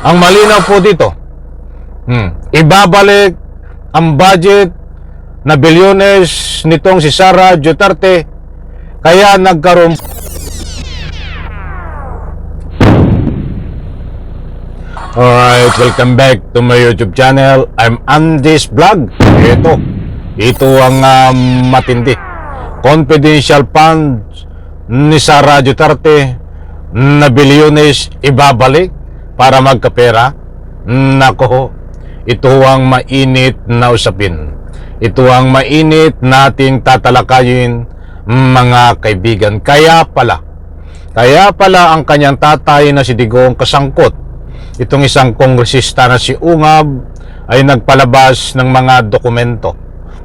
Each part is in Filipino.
Ang malinaw po dito, ibabalik ang budget na bilyones nitong si Sara Duterte, kaya nagkaroon. Alright, welcome back to my YouTube channel. I'm Andy's Vlog. Ito ang matindi. Confidential funds ni Sara Duterte na bilyones ibabalik para magkapera. Nako, ito ang mainit na usapin. Ito ang mainit nating tatalakayin, mga kaibigan. Kaya pala ang kanyang tatay na si Digong kasangkot. Itong isang kongresista na si Ungab ay nagpalabas ng mga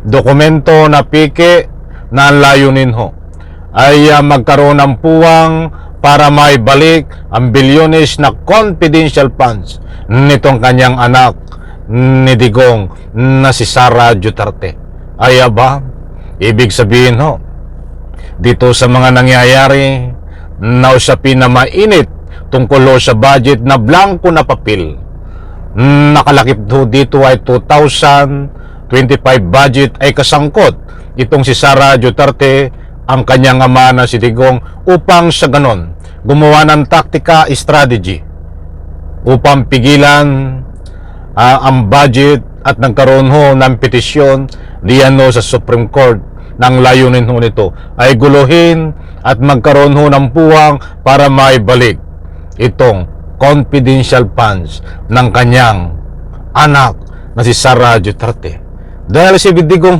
dokumento na pike na ang layunin ay magkaroon ng puwang para maibalik ang bilyones na confidential funds nitong kanyang anak ni Digong na si Sara Duterte. Ay aba, ibig sabihin dito sa mga nangyayari na usapin na mainit tungkol sa budget na blanco na papel, nakalakip dito ay 2025 budget ay kasangkot itong si Sara Duterte, ang kanyang ama na si Digong, upang sa ganon gumawa ng taktika, strategy upang pigilan ang budget at nagkaroon ng petisyon diyan sa Supreme Court. Nang layunin nito ay guluhin at magkaroon ng puwang para maibalik itong confidential funds ng kanyang anak na si Sara Duterte. Dahil si Digong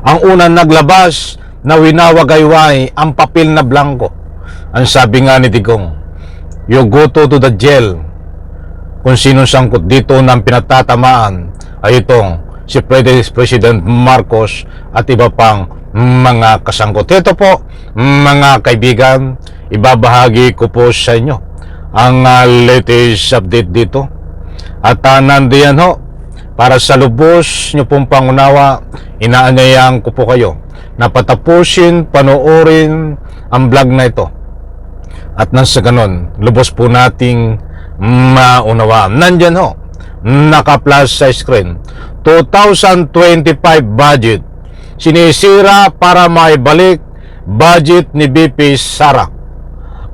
ang unang naglabas na winawagayway ang papel na blanco. Ang sabi nga ni Digong, you go to the jail. Kung sino sangkot dito ng pinatatamaan ay itong si President Marcos at iba pang mga kasangkot. Ito po, mga kaibigan, ibabahagi ko po sa inyo ang latest update dito. At nandiyan para sa lubos nyo pong pangunawa, inaanyayahan ko po kayo na patapusin, panoorin ang vlog na ito. At nang sa ganon, lubos po nating maunawa. Nandyan naka-flash sa screen, 2025 budget sinisira para maibalik budget ni BP Sara.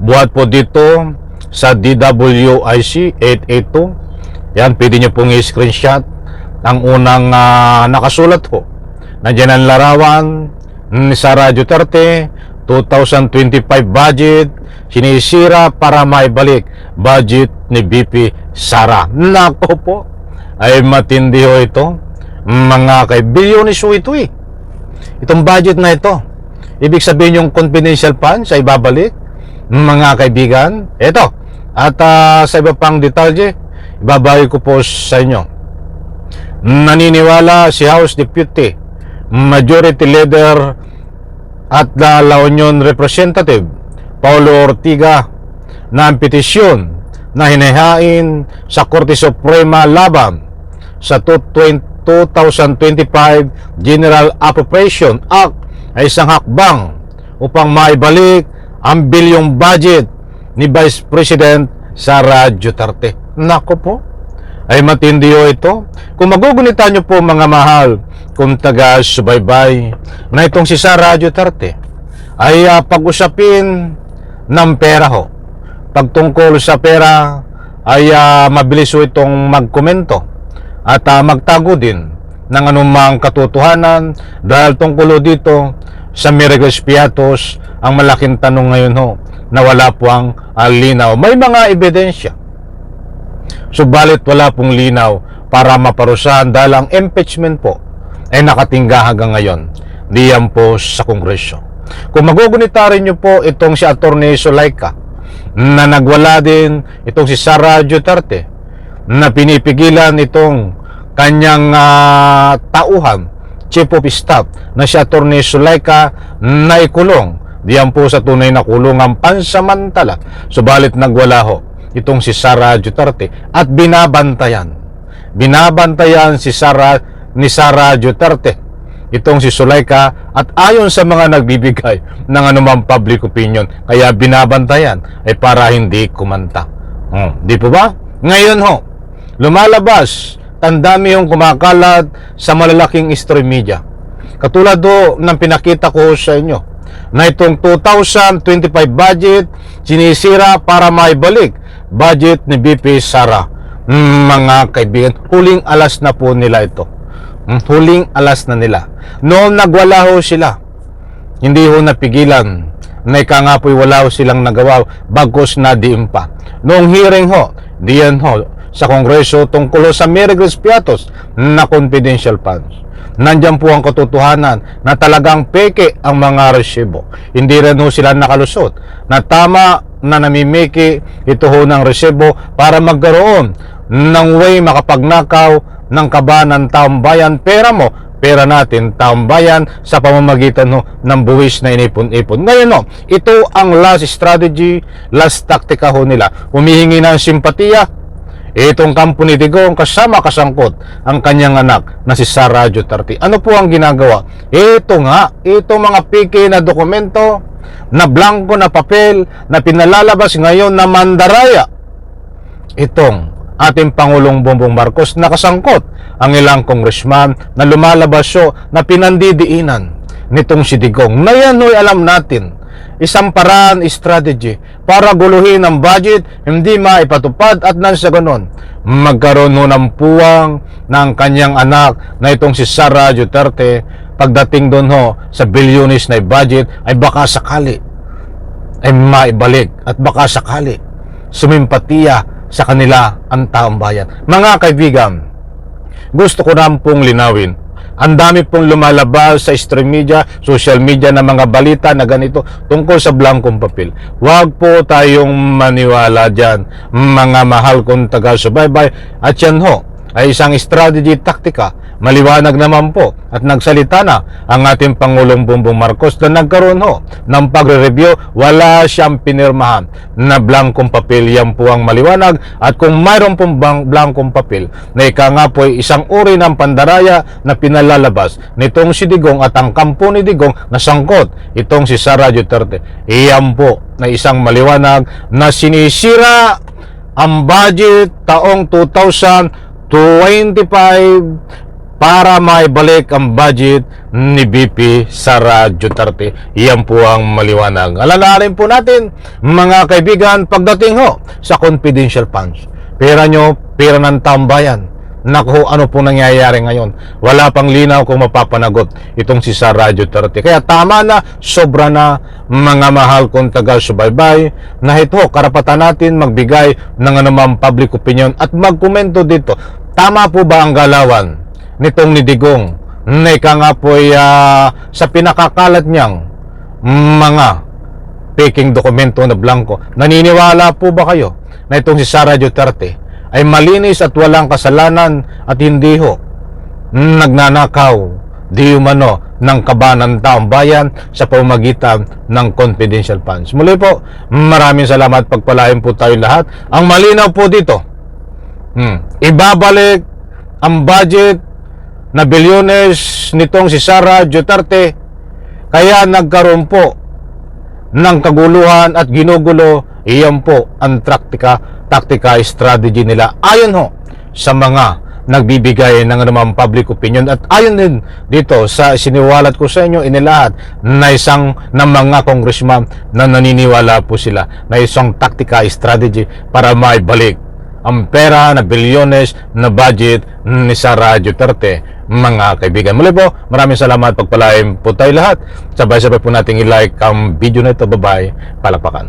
Buhat po dito sa DWIC 882. Yan, pwede nyo pong i-screenshot ang unang nakasulat nandiyan ang larawan ni Sara Duterte, 2025 budget sinisira para maibalik budget ni BP Sara. Nako po, ay matindi ito, mga kaibilyones ito itong budget na ito. Ibig sabihin yung confidential funds ay babalik, mga kaibigan. Ito, at sa iba pang detalye, ibabahagi ko po sa inyo. Naniniwala si House Deputy Majority Leader at La Union Representative Paulo Ortiga na ang petisyon na hinihain sa Korte Suprema laban sa 2025 General Appropriation Act ay isang hakbang upang maibalik ang bilyong budget ni Vice President Sara Duterte. Nako po, ay matindi ito. Kung magugunita nyo po, mga mahal, kung taga-subaybay, na itong si Sara Duterte ay pag-usapin ng pera pagtungkol sa pera ay mabilis itong magkomento at magtago din ng anumang katotohanan dahil tungkol dito sa Miracles Piatos. Ang malaking tanong ngayon na wala po ang linaw. May mga ebidensya, subalit wala pong linaw para maparusahan dahil ang impeachment po ay nakatingga hanggang ngayon diyan po sa Kongreso. Kung magugunita rin nyo po itong si Attorney Zulaika na nagwala din itong si Sara Duterte na pinipigilan itong kanyang tauhan, Chief of Staff na si Attorney Zulaika na ikulong diyan po sa tunay na kulungan pansamantala. Subalit nagwala itong si Sara Duterte at binabantayan ni Sara Duterte itong si Zulaika, at ayon sa mga nagbibigay ng anumang public opinion, kaya binabantayan ay para hindi kumanta. Di po ba? Ngayon ho, lumalabas, tandami yung kumakalat sa malalaking stream media. Katulad ho ng pinakita ko sa inyo, na itong 2025 budget, sinisira para maibalik budget ni BP Sara. Mga kaibigan, huling alas na po nila ito. Huling alas na nila. Noong nagwala ho sila, hindi ho napigilan na ika nga po'y wala ho silang nagawa bagos na diin pa. Noong hearing ho, diyan ho sa Kongreso tungkol sa Miracles Piatos na confidential funds. Nandyan po ang katotohanan na talagang peke ang mga resibo. Hindi rin ho sila nakalusot na tama na namimiki ito ho ng resibo para magkaroon ng way makapagnakaw ng kaba ng taong bayan. Pera natin, taong bayan, sa pamamagitan ng buwis na inipon-ipon. Ngayon ito ang last strategy, last taktika ho nila. Humihingi ng simpatiya itong kampo ni Digong kasama kasangkot ang kanyang anak na si Sara Duterte. Ano po ang ginagawa? Ito mga piki na dokumento, na blanco na papel, na pinalalabas ngayon na mandaraya itong ating Pangulong Bongbong Marcos na kasangkot ang ilang congressman na lumalabas na pinandidiinan nitong si Digong. Na yan ho'y alam natin, isang paraan, strategy para guluhin ang budget, hindi maipatupad at nang sa ganon, magkaroon ng puwang ng kanyang anak na itong si Sara Duterte. Pagdating doon sa bilyones na budget ay baka sakali ay maibalik at baka sakali sumimpatiya sa kanila ang taong bayan. Mga kaibigan, gusto ko na pong linawin, ang dami pong lumalabas sa stream media, social media na mga balita na ganito tungkol sa blankong papel. Huwag po tayong maniwala dyan, mga mahal kong taga-subaybay. At yan ay isang strategy, taktika. Maliwanag naman po at nagsalita na ang ating Pangulong Bongbong Marcos na nagkaroon ng pagre-review. Wala siyang pinirmahan na blankong papel. Yan po ang maliwanag. At kung mayroon pong blankong papel na ika nga po ay isang uri ng pandaraya na pinalalabas nitong si Digong at ang kampo ni Digong na sangkot itong si Sara Duterte, iyan po na isang maliwanag na sinisira ang budget taong 2025 para maibalik ang budget ni BP Sara Duterte. Iyan po ang maliwanag. Alalahanin po natin, mga kaibigan, pagdating sa confidential funds. Pera nyo, pera ng taong bayan. Naku, ano po nangyayari ngayon? Wala pang linaw kung mapapanagot itong si Sara Duterte. Kaya tama na, sobra na, mga mahal kong taga-subaybay, na ito, karapatan natin magbigay ng anumang public opinion at magkomento dito. Tama po ba ang galawan nitong ni Digong na ika nga po sa pinakakalat niyang mga peking dokumento na blanco? Naniniwala po ba kayo na itong si Sara Duterte ay malinis at walang kasalanan at hindi nagnanakaw di umano ng kaba ng taong bayan sa pamamagitan ng confidential funds? Muli po, maraming salamat, pagpalain po tayo lahat. Ang malinaw po dito, ibabalik ang budget na bilyones nitong si Sara Duterte. Kaya nagkaroon po ng kaguluhan at ginugulo. Iyan po ang taktika, strategy nila ayon sa mga nagbibigay ng anumang public opinion. At ayon din dito sa siniwalat ko sa inyo, inilahat na isang ng mga congressman na naniniwala po sila na isang taktika, strategy para maibalik ang pera na bilyones na budget ni Sara Duterte. Mga kaibigan, muli po, maraming salamat, pagpalain po tayo lahat. Sabay-sabay po nating i-like ang video na ito. Bye-bye, palakpakan.